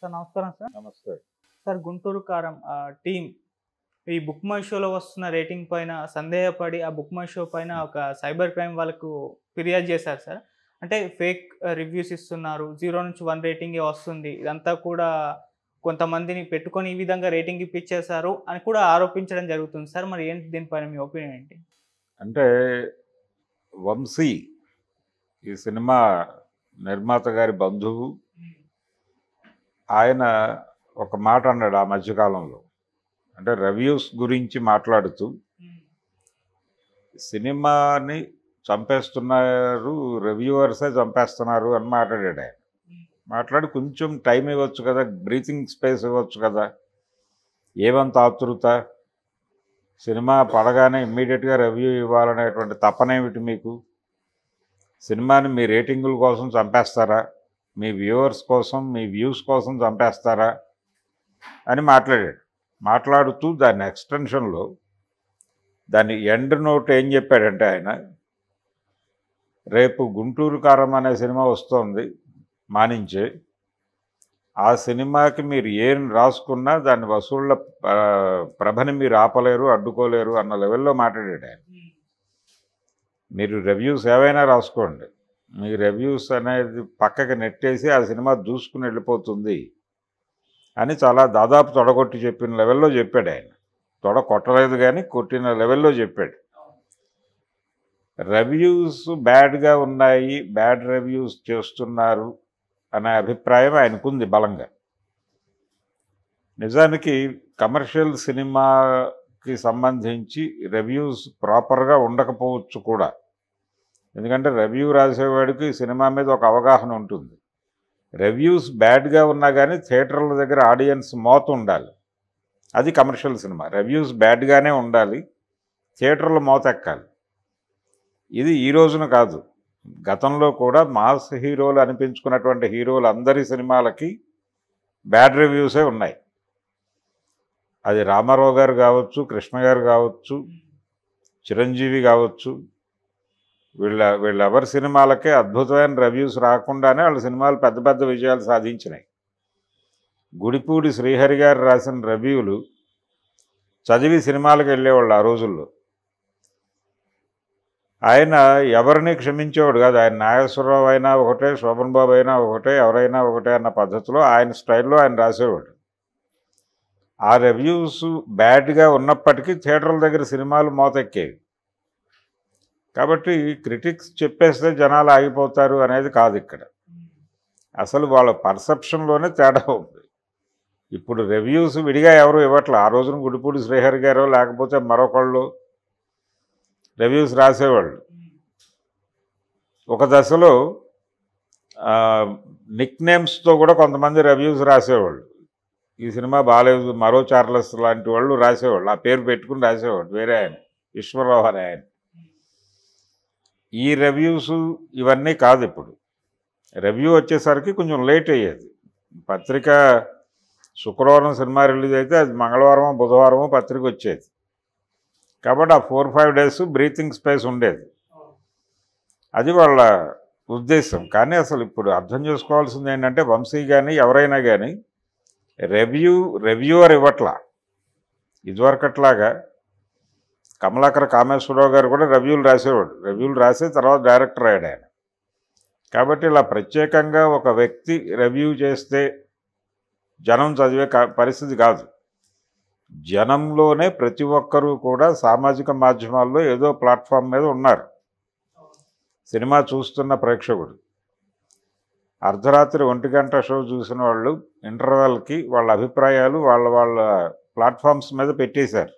Sir నమస్కారం sir. నమస్తే. Sir Guntur కారం టీమ్ ఈ బుక్ మై షోలో వస్తున్న రేటింగ్ పైన సందేహపడి ఆ బుక్ మై షో పైన ఒక సైబర్ క్రైమ్ వాళ్ళకు ఫిర్యాదు చేశారు సార్. అంటే ఫేక్ రివ్యూస్ ఇస్తున్నారు. 0 నుంచి 1 రేటింగే వస్తుంది. ఇదంతా కూడా కొంతమందిని పెట్టుకొని ఈ విధంగా రేటింగ్ ఇప్పించేశారు అని కూడా ఆరోపించడం జరుగుతుంది సార్. మరి ఏంటి దీనిపైన మీ ఒపీనియన్ ఏంటి? అంటే వంశీ ఈ సినిమా నిర్మాత గారి బంధువు. ఆయన ఒక మాట అన్నాడు ఆ మధ్యకాలంలో. అంటే రివ్యూస్ గురించి మాట్లాడుతూ సినిమాని చంపేస్తున్నారు, రివ్యూవర్సే చంపేస్తున్నారు అని మాట్లాడాడు ఆయన. మాట్లాడి కొంచెం టైం ఇవ్వచ్చు కదా, బ్రీతింగ్ స్పేస్ ఇవ్వచ్చు కదా, ఏమంత ఆతృత, సినిమా పడగానే ఇమ్మీడియట్గా రివ్యూ ఇవ్వాలనేటువంటి తపనేమిటి మీకు? సినిమాని మీ రేటింగుల కోసం చంపేస్తారా, మీ వ్యూవర్స్ కోసం, మీ వ్యూస్ కోసం చంపేస్తారా అని మాట్లాడాడు. మాట్లాడుతూ దాని ఎక్స్టెన్షన్లో దాని ఎండ్ నోట్ ఏం చెప్పాడంటే ఆయన, రేపు గుంటూరు కారం అనే సినిమా వస్తుంది మానించే, ఆ సినిమాకి మీరు ఏం రాసుకున్నా దాని వసూళ్ల ప్రభని మీరు ఆపలేరు, అడ్డుకోలేరు అన్న లెవెల్లో మాట్లాడాడు ఆయన. మీరు రివ్యూస్ ఏవైనా రాసుకోండి, మీ రివ్యూస్ అనేది పక్కకి నెట్టేసి ఆ సినిమా దూసుకుని వెళ్ళిపోతుంది అని చాలా దాదాపు తొడగొట్టి చెప్పిన లెవెల్లో చెప్పాడు ఆయన. తొడ కొట్టలేదు కానీ కొట్టిన లెవెల్లో చెప్పాడు. రివ్యూస్ బ్యాడ్గా ఉన్నాయి, బ్యాడ్ రివ్యూస్ చేస్తున్నారు అనే అభిప్రాయం ఆయనకుంది బలంగా. నిజానికి కమర్షియల్ సినిమాకి సంబంధించి రివ్యూస్ ప్రాపర్గా ఉండకపోవచ్చు కూడా. ఎందుకంటే రివ్యూ రాసేవాడికి సినిమా మీద ఒక అవగాహన ఉంటుంది. రివ్యూస్ బ్యాడ్గా ఉన్నా కానీ థియేటర్ల దగ్గర ఆడియన్స్ మోత ఉండాలి, అది కమర్షియల్ సినిమా. రివ్యూస్ బ్యాడ్గానే ఉండాలి, థియేటర్లో మోత ఎక్కాలి. ఇది ఈ రోజున కాదు, గతంలో కూడా మాస్ హీరోలు అనిపించుకున్నటువంటి హీరోలు అందరి సినిమాలకి బ్యాడ్ రివ్యూసే ఉన్నాయి. అది రామారావు గారు కావచ్చు, కృష్ణ గారు కావచ్చు, చిరంజీవి కావచ్చు, వీళ్ళెవరి సినిమాలకే అద్భుతమైన రివ్యూస్ రాకుండానే వాళ్ళ సినిమాలు పెద్ద పెద్ద విజయాలు సాధించినాయి. గుడిపూడి శ్రీహరి గారు రాసిన రివ్యూలు చదివి సినిమాలకు వెళ్ళేవాళ్ళు ఆ రోజుల్లో. ఆయన ఎవరిని క్షమించేవాడు కాదు. ఆయన నాగేశ్వరరావు అయినా ఒకటే, శోభన్ బాబు అయినా ఒకటే, ఎవరైనా ఒకటే అన్న పద్ధతిలో ఆయన స్టైల్లో ఆయన రాసేవాడు. ఆ రివ్యూస్ బ్యాడ్గా ఉన్నప్పటికీ థియేటర్ల దగ్గర సినిమాలు మోతెక్కేవి. కాబట్టి క్రిటిక్స్ చెప్పేస్తే జనాలు ఆగిపోతారు అనేది కాదు ఇక్కడ. అసలు వాళ్ళ పర్సెప్షన్లోనే తేడా ఉంది. ఇప్పుడు రివ్యూస్ విడిగా ఎవరు ఇవ్వట్లే. ఆ రోజున గుడిపూడి శ్రీహరి గారో లేకపోతే మరొకళ్ళు రివ్యూస్ రాసేవాళ్ళు. ఒక దశలో నిక్ నేమ్స్తో కూడా కొంతమంది రివ్యూస్ రాసేవాళ్ళు. ఈ సినిమా బాగాలేదు, మరో చార్లెస్ లాంటి వాళ్ళు రాసేవాళ్ళు. ఆ పేరు పెట్టుకుని రాసేవాళ్ళు. వేరే ఆయన ఈశ్వరరావు అనే ఆయన. ఈ రివ్యూస్ ఇవన్నీ కాదు. ఇప్పుడు రివ్యూ వచ్చేసరికి కొంచెం లేట్ అయ్యేది. పత్రిక శుక్రవారం సినిమా రిలీజ్ అయితే అది మంగళవారమో బుధవారమో పత్రిక వచ్చేది. కాబట్టి ఆ 4-5 డేస్ బ్రీతింగ్ స్పేస్ ఉండేది. అది వాళ్ళ ఉద్దేశం. కానీ అసలు ఇప్పుడు అర్థం చేసుకోవాల్సింది ఏంటంటే, వంశీ కానీ ఎవరైనా కానీ రివ్యూవర్ ఇవ్వట్లా. ఇదివరకట్లాగా కమలాకర కామేశ్వరరావు గారు కూడా రివ్యూలు రాసేవాడు. రివ్యూలు రాసి తర్వాత డైరెక్టర్ అయ్యాడు ఆయన. కాబట్టి ఇలా ప్రత్యేకంగా ఒక వ్యక్తి రివ్యూ చేస్తే జనం చదివే పరిస్థితి కాదు. జనంలోనే ప్రతి ఒక్కరూ కూడా సామాజిక మాధ్యమాల్లో ఏదో ప్లాట్ఫామ్ మీద ఉన్నారు. సినిమా చూస్తున్న ప్రేక్షకుడు అర్ధరాత్రి 1 గంట షో చూసిన వాళ్ళు ఇంటర్వెల్కి వాళ్ళ అభిప్రాయాలు వాళ్ళ ప్లాట్ఫామ్స్ మీద పెట్టేశారు.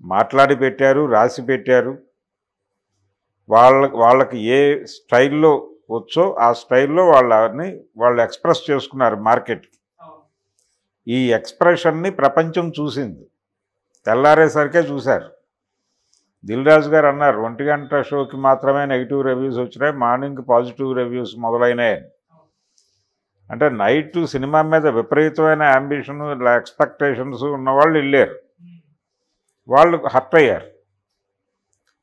మాట్లాడి పెట్టారు, రాసి పెట్టారు. వాళ్ళకి ఏ స్టైల్లో వచ్చో ఆ స్టైల్లో వాళ్ళు ఎక్స్ప్రెస్ చేసుకున్నారు మార్కెట్కి. ఈ ఎక్స్ప్రెషన్ని ప్రపంచం చూసింది. తెల్లారేసరికే చూశారు. దిల్ రాజు గారు అన్నారు, 1 గంట షోకి మాత్రమే నెగిటివ్ రివ్యూస్ వచ్చినాయి, మార్నింగ్ పాజిటివ్ రివ్యూస్ మొదలైనాయి. అంటే నైట్ సినిమా మీద విపరీతమైన అంబిషన్, ఎక్స్పెక్టేషన్స్ ఉన్నవాళ్ళు వెళ్ళారు. వాళ్ళు హర్ట్ అయ్యారు.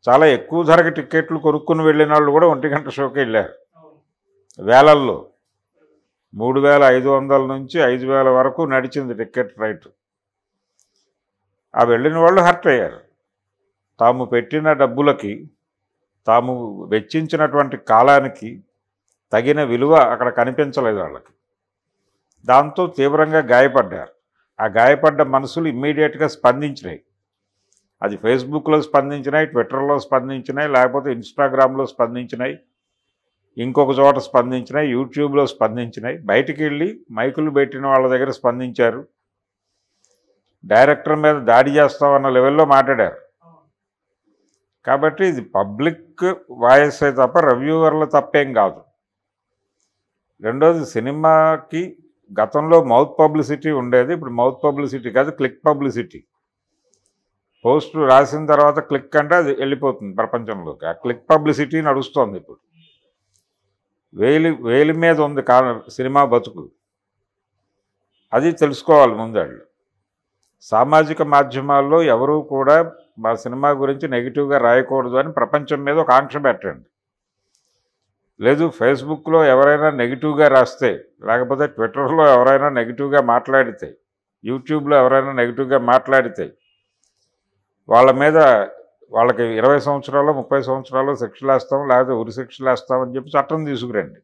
చాలా ఎక్కువ ధరకి టిక్కెట్లు కొనుక్కుని వెళ్ళిన వాళ్ళు కూడా 1 గంట షోకి వెళ్ళారు వేలల్లో. 3,500 నుంచి 5,000 వరకు నడిచింది టికెట్ రేటు. ఆ వెళ్ళిన వాళ్ళు హర్ట్ అయ్యారు. తాము పెట్టిన డబ్బులకి, తాము వెచ్చించినటువంటి కాలానికి తగిన విలువ అక్కడ కనిపించలేదు వాళ్ళకి. దాంతో తీవ్రంగా గాయపడ్డారు. ఆ గాయపడ్డ మనసులు ఇమ్మీడియట్గా స్పందించినాయి. అది ఫేస్బుక్లో స్పందించినాయి, ట్విట్టర్లో స్పందించినాయి, లేకపోతే ఇన్స్టాగ్రామ్లో స్పందించినాయి, ఇంకొక చోట స్పందించినాయి, యూట్యూబ్లో స్పందించినాయి. బయటికి వెళ్ళి మైకులు పెట్టిన వాళ్ళ దగ్గర స్పందించారు. డైరెక్టర్ మీద దాడి చేస్తామన్న లెవెల్లో మాట్లాడారు. కాబట్టి ఇది పబ్లిక్ వాయిసే తప్ప రివ్యూవర్ల తప్పేం కాదు. రెండోది, సినిమాకి గతంలో మౌత్ పబ్లిసిటీ ఉండేది. ఇప్పుడు మౌత్ పబ్లిసిటీ కాదు, క్లిక్ పబ్లిసిటీ. పోస్ట్ రాసిన తర్వాత క్లిక్ అంటే అది వెళ్ళిపోతుంది ప్రపంచంలోకి. ఆ క్లిక్ పబ్లిసిటీ నడుస్తోంది ఇప్పుడు. వేలి మీద ఉంది సినిమా బతుకు. అది తెలుసుకోవాలి ముందాళ్ళు. సామాజిక మాధ్యమాల్లో ఎవరూ కూడా మా సినిమా గురించి నెగిటివ్గా రాయకూడదు అని ప్రపంచం మీద ఒక ఆంక్ష పెట్టండి. లేదు, ఫేస్బుక్లో ఎవరైనా నెగిటివ్గా రాస్తే, లేకపోతే ట్విట్టర్లో ఎవరైనా నెగిటివ్గా మాట్లాడితే, యూట్యూబ్లో ఎవరైనా నెగిటివ్గా మాట్లాడితే వాళ్ళ మీద వాళ్ళకి 20 సంవత్సరాలు 30 సంవత్సరాలు శిక్షలు వేస్తాం, లేకపోతే ఉరి శిక్షలు వేస్తామని చెప్పి చట్టం తీసుకురండి.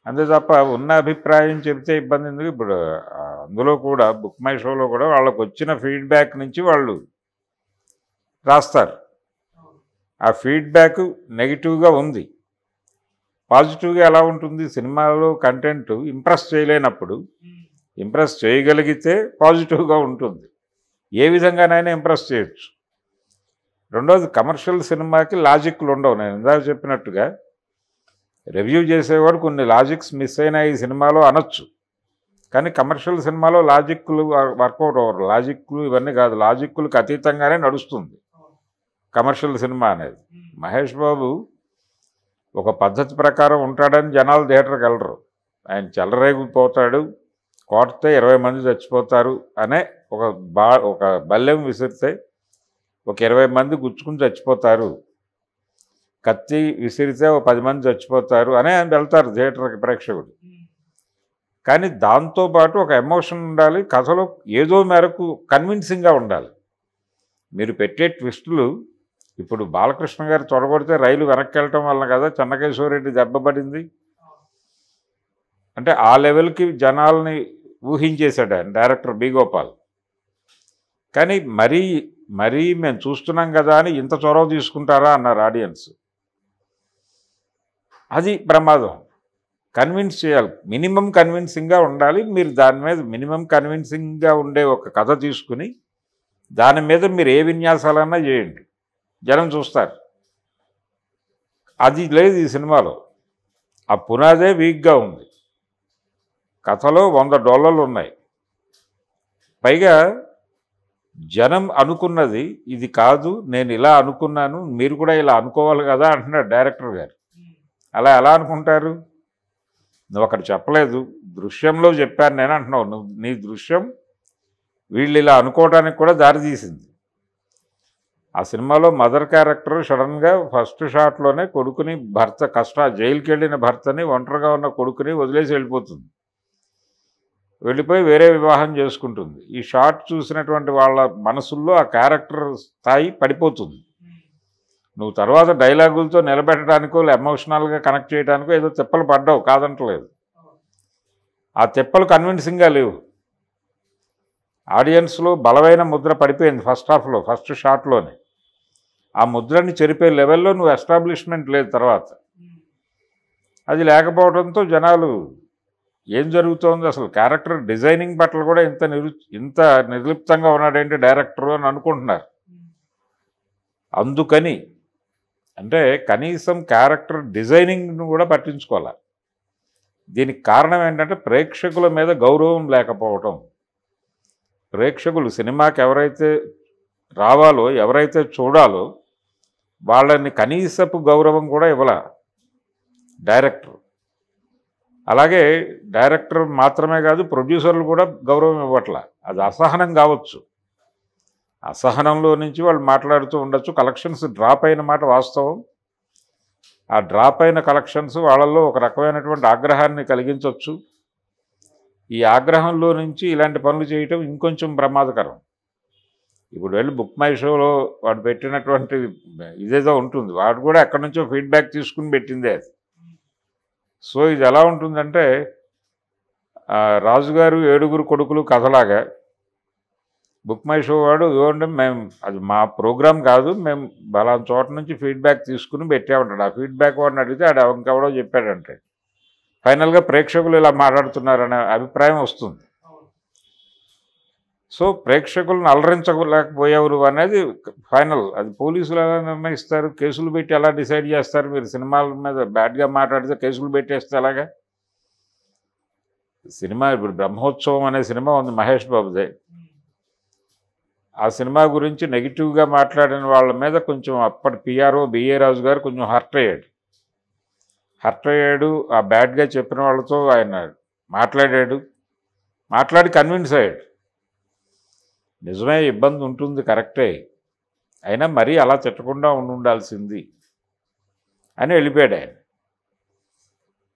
అంతే తప్ప ఉన్న అభిప్రాయం చెబితే ఇబ్బంది ఎందుకు? ఇప్పుడు అందులో కూడా బుక్ మై షోలో కూడా వాళ్ళకు వచ్చిన ఫీడ్బ్యాక్ నుంచి వాళ్ళు రాస్తారు. ఆ ఫీడ్బ్యాక్ నెగిటివ్గా ఉంది. పాజిటివ్గా ఎలా ఉంటుంది? సినిమాలో కంటెంట్ ఇంప్రెస్ చేయలేనప్పుడు ఇంప్రెస్ చేయగలిగితే పాజిటివ్గా ఉంటుంది. ఏ విధంగానైనా ఇంప్రెస్ చేయొచ్చు. రెండోది, కమర్షియల్ సినిమాకి లాజిక్లు ఉండవు. నేను ఇందాక చెప్పినట్టుగా రివ్యూ చేసేవాడు కొన్ని లాజిక్స్ మిస్ అయినా ఈ సినిమాలో అనొచ్చు. కానీ కమర్షియల్ సినిమాలో లాజిక్లు వర్కౌట్ అవ్వరు. లాజిక్లు ఇవన్నీ కాదు, లాజిక్లకు అతీతంగానే నడుస్తుంది కమర్షియల్ సినిమా అనేది. మహేష్ బాబు ఒక పద్ధతి ప్రకారం ఉంటాడని జనాలు థియేటర్కి వెళ్ళరు. ఆయన చెలరేగిపోతాడు, కొడితే 20 మంది చచ్చిపోతారు అనే ఒక బల్లెం విసిరితే ఒక 20 మంది గుచ్చుకుని చచ్చిపోతారు, కత్తి విసిరితే ఒక 10 మంది చచ్చిపోతారు అనే వెళ్తారు థియేటర్కి ప్రేక్షకుడు. కానీ దాంతోపాటు ఒక ఎమోషన్ ఉండాలి, కథలో ఏదో మేరకు కన్విన్సింగ్గా ఉండాలి. మీరు పెట్టే ట్విస్టులు, ఇప్పుడు బాలకృష్ణ గారు తొడగొడితే రైలు వెనక్కి వెళ్ళటం వల్ల కదా చెన్నకేశ్వరరెడ్డి దెబ్బపడింది. అంటే ఆ లెవెల్కి జనాల్ని ఊహించేశాడు ఆయన డైరెక్టర్ బి గోపాల్. కానీ మరీ మేము చూస్తున్నాం కదా అని ఇంత చొరవ తీసుకుంటారా అన్నారు ఆడియన్స్. అది ప్రమాదం. కన్విన్స్ చేయాలి, మినిమం కన్విన్సింగ్గా ఉండాలి. మీరు దాని మీద మినిమం కన్విన్సింగ్గా ఉండే ఒక కథ తీసుకుని దాని మీద మీరు ఏ విన్యాసాలన్నా చేయండి, జనం చూస్తారు. అది లేదు ఈ సినిమాలో. ఆ పునాదే వీక్గా ఉంది. కథలో $100 ఉన్నాయి. పైగా జనం అనుకున్నది ఇది కాదు, నేను ఇలా అనుకున్నాను, మీరు కూడా ఇలా అనుకోవాలి కదా అంటున్నాడు డైరెక్టర్ గారు. అలా ఎలా అనుకుంటారు? నువ్వు అక్కడ చెప్పలేదు, దృశ్యంలో చెప్పాను నేను అంటున్నావు. నీ దృశ్యం వీళ్ళు ఇలా అనుకోవడానికి కూడా దారితీసింది. ఆ సినిమాలో మదర్ క్యారెక్టర్ సడన్గా ఫస్ట్ షాట్లోనే కొడుకుని జైలుకి వెళ్ళిన భర్తని, ఒంటరిగా ఉన్న కొడుకుని వదిలేసి వెళ్ళిపోతుంది. వెళ్ళిపోయి వేరే వివాహం చేసుకుంటుంది. ఈ షాట్ చూసినటువంటి వాళ్ళ మనసుల్లో ఆ క్యారెక్టర్ స్థాయి పడిపోతుంది. నువ్వు తర్వాత డైలాగులతో నిలబెట్టడానికో ఎమోషనల్గా కనెక్ట్ చేయడానికో ఏదో తిప్పలు పడ్డావు, కాదంటలేదు. ఆ తిప్పలు కన్విన్సింగ్గా లేవు. ఆడియన్స్లో బలమైన ముద్ర పడిపోయింది ఫస్ట్ హాఫ్లో, ఫస్ట్ షాట్లోనే. ఆ ముద్రని చెరిపే లెవెల్లో నువ్వు ఎస్టాబ్లిష్మెంట్ లేదు తర్వాత. అది లేకపోవడంతో జనాలు ఏం జరుగుతోంది అసలు, క్యారెక్టర్ డిజైనింగ్ పట్ల కూడా ఇంత నిర్లిప్తంగా ఉన్నాడేంటి డైరెక్టర్ అని అనుకుంటున్నారు. అందుకని అంటే కనీసం క్యారెక్టర్ డిజైనింగ్ను కూడా పట్టించుకోవాలి. దీనికి కారణం ఏంటంటే ప్రేక్షకుల మీద గౌరవం లేకపోవటం. ప్రేక్షకులు సినిమాకి ఎవరైతే రావాలో, ఎవరైతే చూడాలో వాళ్ళని కనీసపు గౌరవం కూడా ఇవ్వాల డైరెక్టర్. అలాగే డైరెక్టర్ మాత్రమే కాదు, ప్రొడ్యూసర్లు కూడా గౌరవం ఇవ్వట్ల. అది అసహనం కావచ్చు. అసహనంలో నుంచి వాళ్ళు మాట్లాడుతూ ఉండొచ్చు. కలెక్షన్స్ డ్రాప్ అయిన మాట వాస్తవం. ఆ డ్రాప్ అయిన కలెక్షన్స్ వాళ్ళల్లో ఒక రకమైనటువంటి ఆగ్రహాన్ని కలిగించవచ్చు. ఈ ఆగ్రహంలో నుంచి ఇలాంటి పనులు చేయటం ఇంకొంచెం ప్రమాదకరం. ఇప్పుడు వెళ్ళి బుక్ మై షోలో వాడు పెట్టినటువంటి ఇదేదో ఉంటుంది, వాడు కూడా ఎక్కడి నుంచో ఫీడ్బ్యాక్ తీసుకుని పెట్టిందే అది. సో ఇది ఎలా ఉంటుందంటే రాజుగారు 7 కొడుకులు కథలాగా బుక్ మై షో వాడు ఇవ్వండి, మేము అది మా ప్రోగ్రామ్ కాదు, మేము బలానా చోట నుంచి ఫీడ్బ్యాక్ తీసుకుని పెట్టామంటాడు. ఆ ఫీడ్బ్యాక్ వాడిని అడిగితే ఆడు ఇంకెవడో చెప్పాడంటే ఫైనల్గా ప్రేక్షకులు ఇలా మాట్లాడుతున్నారనే అభిప్రాయం వస్తుంది. సో ప్రేక్షకులను అలరించలేకపోయేవారు అనేది ఫైనల్. అది పోలీసులు ఎలా నిర్ణయిస్తారు? కేసులు పెట్టి ఎలా డిసైడ్ చేస్తారు? మీరు సినిమాల మీద బ్యాడ్గా మాట్లాడితే కేసులు పెట్టేస్తే అలాగా? సినిమా ఇప్పుడు బ్రహ్మోత్సవం అనే సినిమా ఉంది మహేష్ బాబుదే. ఆ సినిమా గురించి నెగిటివ్గా మాట్లాడిన వాళ్ళ మీద కొంచెం అప్పటి పిఆర్ఓ బిఏ రాజు గారు కొంచెం హర్ట్ అయ్యాడు. ఆ బ్యాడ్గా చెప్పిన వాళ్ళతో ఆయన మాట్లాడి కన్విన్స్ అయ్యాడు. నిజమే ఇబ్బంది ఉంటుంది, కరెక్టే, అయినా మరీ అలా తిట్టకుండా ఉండాల్సింది అని వెళ్ళిపోయాడు ఆయన.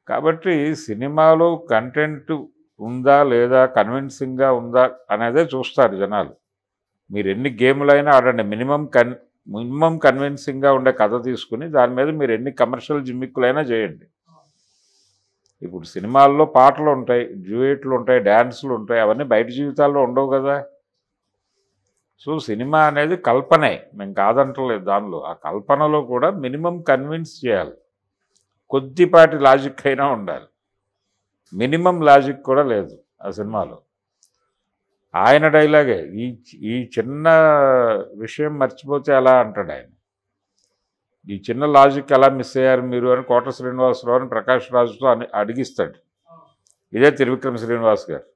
కాబట్టి సినిమాలో కంటెంట్ ఉందా లేదా, కన్విన్సింగ్గా ఉందా అనేదే చూస్తారు జనాలు. మీరు ఎన్ని గేములైనా ఆడండి, మినిమం కన్విన్సింగ్గా ఉండే కథ తీసుకుని దాని మీద మీరు ఎన్ని కమర్షియల్ జిమ్మిక్కులైనా చేయండి. ఇప్పుడు సినిమాల్లో పాటలు ఉంటాయి, డ్యూయెట్లు ఉంటాయి, డ్యాన్సులు ఉంటాయి, అవన్నీ బయట జీవితాల్లో ఉండవు కదా. సో సినిమా అనేది కల్పనే, మేము కాదంటలేదు దానిలో. ఆ కల్పనలో కూడా మినిమం కన్విన్స్ చేయాలి, కొద్దిపాటి లాజిక్ అయినా ఉండాలి. మినిమం లాజిక్ కూడా లేదు ఆ సినిమాలో. ఆయన డైలాగే, ఈ చిన్న విషయం మర్చిపోతే ఎలా అంటాడు ఆయన. ఈ చిన్న లాజిక్ ఎలా మిస్ అయ్యారు మీరు అని కోట శ్రీనివాసరావు అని ప్రకాష్ రాజుతో అడిగిస్తాడు. ఇదే త్రివిక్రమ్ శ్రీనివాస్ గారు.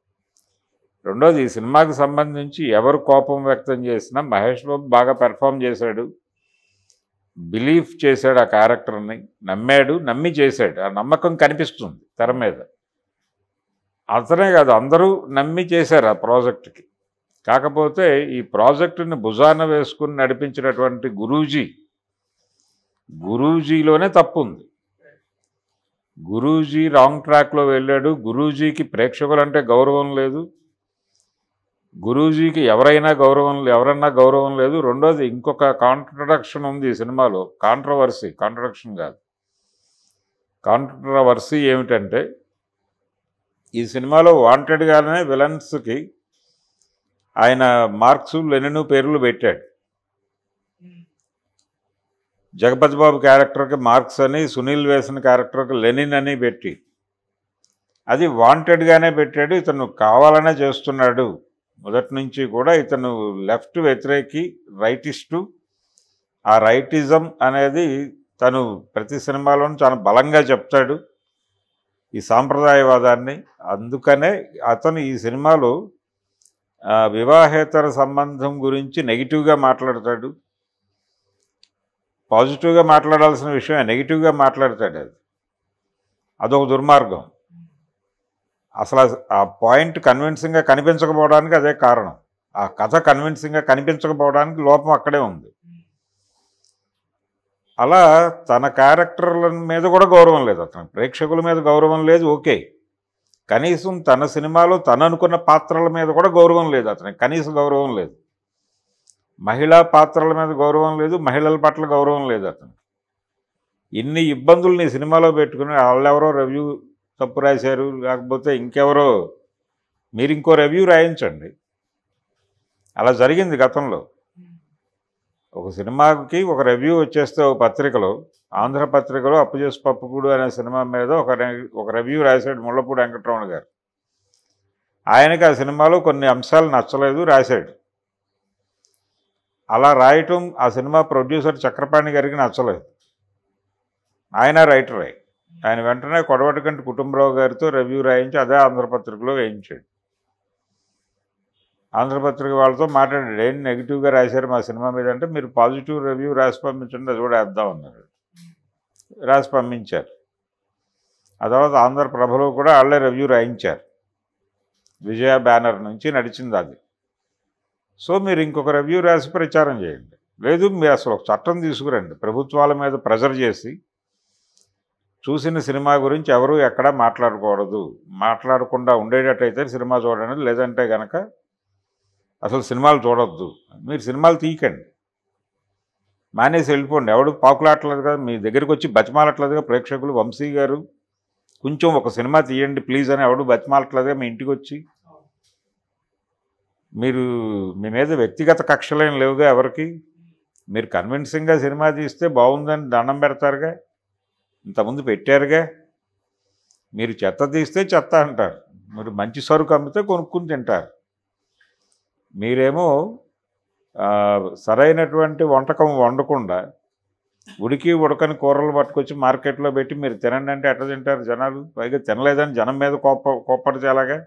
రెండోది, ఈ సినిమాకి సంబంధించి ఎవరు కోపం వ్యక్తం చేసినా మహేష్ బాబు బాగా పెర్ఫామ్ చేశాడు, బిలీవ్ చేశాడు, ఆ క్యారెక్టర్ని నమ్మి చేశాడు. ఆ నమ్మకం కనిపిస్తుంది తెర మీద. అతనే కాదు, అందరూ నమ్మి చేశారు ఆ ప్రాజెక్టుకి. కాకపోతే ఈ ప్రాజెక్టుని భుజాన వేసుకుని నడిపించినటువంటి గురూజీలోనే తప్పు ఉంది. గురూజీ రాంగ్ ట్రాక్లో వెళ్ళాడు. గురూజీకి ప్రేక్షకులంటే గౌరవం లేదు, గురూజీకి ఎవరన్నా గౌరవం లేదు. రెండోది, ఇంకొక కాంట్రడక్షన్ ఉంది ఈ సినిమాలో. కాంట్రడక్షన్ కాదు, కాంట్రవర్సీ ఏమిటంటే, ఈ సినిమాలో వాంటెడ్గానే విలన్స్కి ఆయన మార్క్సు లెనిన్ పేర్లు పెట్టాడు. జగపతి బాబు క్యారెక్టర్కి మార్క్స్ అని, సునీల్ వేసిన క్యారెక్టర్కి లెనిన్ అని పెట్టి, అది వాంటెడ్గానే పెట్టాడు. ఇతను కావాలనే చేస్తున్నాడు. మొదటి నుంచి కూడా ఇతను లెఫ్ట్ వ్యతిరేకి, రైటిస్టు. ఆ రైటిజం అనేది తను ప్రతి సినిమాలోనూ చాలా బలంగా చెప్తాడు, ఈ సాంప్రదాయవాదాన్ని. అందుకనే అతను ఈ సినిమాలో వివాహేతర సంబంధం గురించి నెగిటివ్గా మాట్లాడతాడు. పాజిటివ్గా మాట్లాడాల్సిన విషయం నెగిటివ్గా మాట్లాడతాడు. అదొక దుర్మార్గం. అసలు ఆ పాయింట్ కన్విన్సింగ్గా కనిపించకపోవడానికి అదే కారణం. ఆ కథ కన్విన్సింగ్గా కనిపించకపోవడానికి లోపం అక్కడే ఉంది. అలా తన క్యారెక్టర్ల మీద కూడా గౌరవం లేదు అతను, ప్రేక్షకుల మీద గౌరవం లేదు. ఓకే, కనీసం తన సినిమాలో తను అనుకున్న పాత్రల మీద కూడా గౌరవం లేదు అతనికి, కనీస గౌరవం లేదు. మహిళా పాత్రల మీద గౌరవం లేదు, మహిళల పట్ల గౌరవం లేదు అతనికి. ఇన్ని ఇబ్బందులు ఈ సినిమాలో పెట్టుకుని వాళ్ళెవరో రివ్యూ తప్పు రాశారు, లేకపోతే ఇంకెవరో, మీరు ఇంకో రివ్యూ రాయించండి. అలా జరిగింది గతంలో. ఒక సినిమాకి ఒక రివ్యూ వచ్చేస్తే ఒక పత్రికలో, ఆంధ్రపత్రికలో అప్పుచేసి పప్పుకూడు అనే సినిమా మీద ఒక రివ్యూ రాశాడు ముళ్ళపూడి వెంకటరమణ గారు. ఆయనకి ఆ సినిమాలో కొన్ని అంశాలు నచ్చలేదు, రాశాడు. అలా రాయటం ఆ సినిమా ప్రొడ్యూసర్ చక్రపాణి గారికి నచ్చలేదు. ఆయన రైటరే. ఆయన వెంటనే కొడవటిగంటి కుటుంబరావు గారితో రివ్యూ రాయించి అదే ఆంధ్రపత్రికలో వేయించాడు. ఆంధ్రపత్రిక వాళ్ళతో మాట్లాడాడు, ఏంటి నెగిటివ్గా రాశారు మా సినిమా మీద అంటే, మీరు పాజిటివ్ రివ్యూ రాసి పంపించండి, అది కూడా వేద్దాం అన్నారు. రాసి పంపించారు. ఆ తర్వాత ఆంధ్రప్రభలో కూడా వాళ్ళే రివ్యూ రాయించారు. విజయ బ్యానర్ నుంచి నడిచింది అది. సో మీరు ఇంకొక రివ్యూ రాసి ప్రచారం చేయండి. లేదు, మీరు అసలు ఒక చట్టం తీసుకురండి, ప్రభుత్వాల మీద ప్రెజర్ చేసి చూసిన సినిమా గురించి ఎవరు ఎక్కడా మాట్లాడకూడదు, మాట్లాడకుండా ఉండేటట్టయితే సినిమా చూడండి, లేదంటే కనుక అసలు సినిమాలు చూడొద్దు. మీరు సినిమాలు తీయకండి, మానేసి వెళ్ళిపోండి. ఎవడు పాకులాడట్లేదు కదా, మీ దగ్గరికి వచ్చి బతిమాలట్లేదుగా ప్రేక్షకులు. వంశీ గారు కొంచెం ఒక సినిమా తీయండి ప్లీజ్ అని ఎవడు బతిమాలట్లేదుగా మీ ఇంటికి వచ్చి. మీరు మీ మీద వ్యక్తిగత కక్షలేం లేవుగా ఎవరికి. మీరు కన్విన్సింగ్గా సినిమా తీస్తే బాగుందని దండం పెడతారుగా, ఇంతకుముందు పెట్టారుగా. మీరు చెత్త తీస్తే చెత్త అంటారు, మీరు మంచి సరుకు అమ్మితే కొనుక్కుని తింటారు. మీరేమో సరైనటువంటి వంటకం వండకుండా ఉడకని కూరలు పట్టుకొచ్చి మార్కెట్లో పెట్టి మీరు తినండి అంటే ఎట్లా తింటారు జనాలు? పైగా తినలేదని జనం మీద కోప్పడితే ఎలాగా?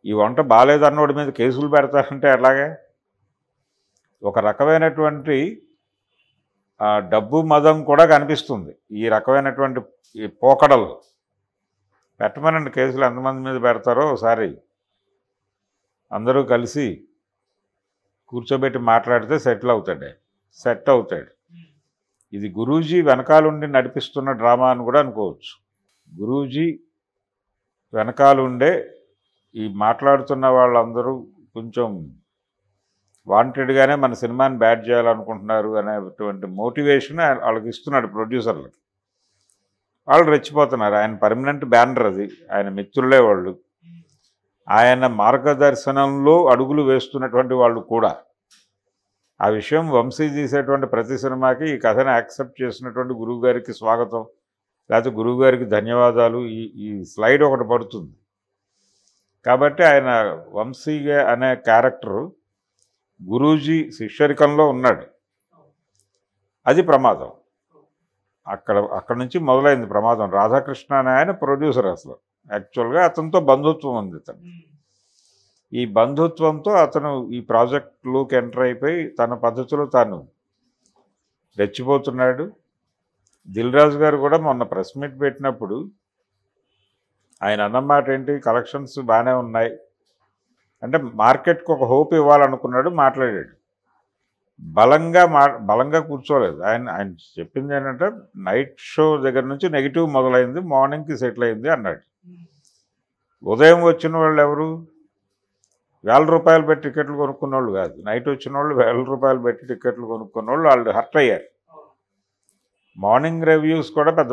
ఈ వంట బాగాలేదన్నోడి మీద కేసులు పెడతారంటే ఎలాగా? ఒక రకమైనటువంటి డబ్బు మదం కూడా కనిపిస్తుంది ఈ రకమైనటువంటి ఈ పోకడలు. పెట్టమనండి కేసులు, ఎంతమంది మీద పెడతారో ఒకసారి అందరూ కలిసి కూర్చోబెట్టి మాట్లాడితే సెట్ అవుతాడు. ఇది గురూజీ వెనకాలుండి నడిపిస్తున్న డ్రామా అని కూడా అనుకోవచ్చు. గురూజీ వెనకాలుండే ఈ మాట్లాడుతున్న వాళ్ళందరూ కొంచెం వాంటెడ్గానే మన సినిమాని బ్యాడ్ చేయాలనుకుంటున్నారు అనేటువంటి మోటివేషన్ వాళ్ళకి ఇస్తున్నాడు ప్రొడ్యూసర్లకి. వాళ్ళు రెచ్చిపోతున్నారు. ఆయన పర్మనెంట్ బ్యానర్ అది, ఆయన మిత్రులే వాళ్ళు, ఆయన మార్గదర్శనంలో అడుగులు వేస్తున్నటువంటి వాళ్ళు కూడా. ఆ విషయం వంశీ తీసేటువంటి ప్రతి సినిమాకి ఈ కథను యాక్సెప్ట్ చేసినటువంటి గురువు గారికి స్వాగతం, లేకపోతే గురువు గారికి ధన్యవాదాలు ఈ స్లైడ్ ఒకటి పడుతుంది. కాబట్టి ఆయన వంశీ అనే క్యారెక్టరు గురూజీ శిష్యరికంలో ఉన్నాడు. అది ప్రమాదం. అక్కడ నుంచి మొదలైంది ప్రమాదం. రాధాకృష్ణ అనే ఆయన ప్రొడ్యూసర్. అసలు యాక్చువల్గా అతనితో బంధుత్వం ఉంది. ఈ బంధుత్వంతో అతను ఈ ప్రాజెక్టులోకి ఎంటర్ అయిపోయి తన పద్ధతిలో తాను రెచ్చిపోతున్నాడు. దిల్ రాజు గారు కూడా మొన్న ప్రెస్ మీట్ పెట్టినప్పుడు ఆయన అన్నమాట ఏంటి, కలెక్షన్స్ బాగానే ఉన్నాయి అంటే మార్కెట్కి ఒక హోప్ ఇవ్వాలనుకున్నాడు, మాట్లాడాడు. బలంగా కూర్చోలేదు. ఆయన చెప్పింది ఏంటంటే నైట్ షో దగ్గర నుంచి నెగిటివ్ మొదలైంది, మార్నింగ్కి సెటిల్ అయింది అన్నాడు. ఉదయం వచ్చిన వాళ్ళు ఎవరు? 1000 రూపాయలు పెట్టి టికెట్లు కొనుక్కున్న వాళ్ళు కాదు. నైట్ వచ్చిన వాళ్ళు 1000 రూపాయలు పెట్టి టికెట్లు కొనుక్కున్న వాళ్ళు హర్ట్ అయ్యారు. మార్నింగ్ రివ్యూస్ కూడా పెద్ద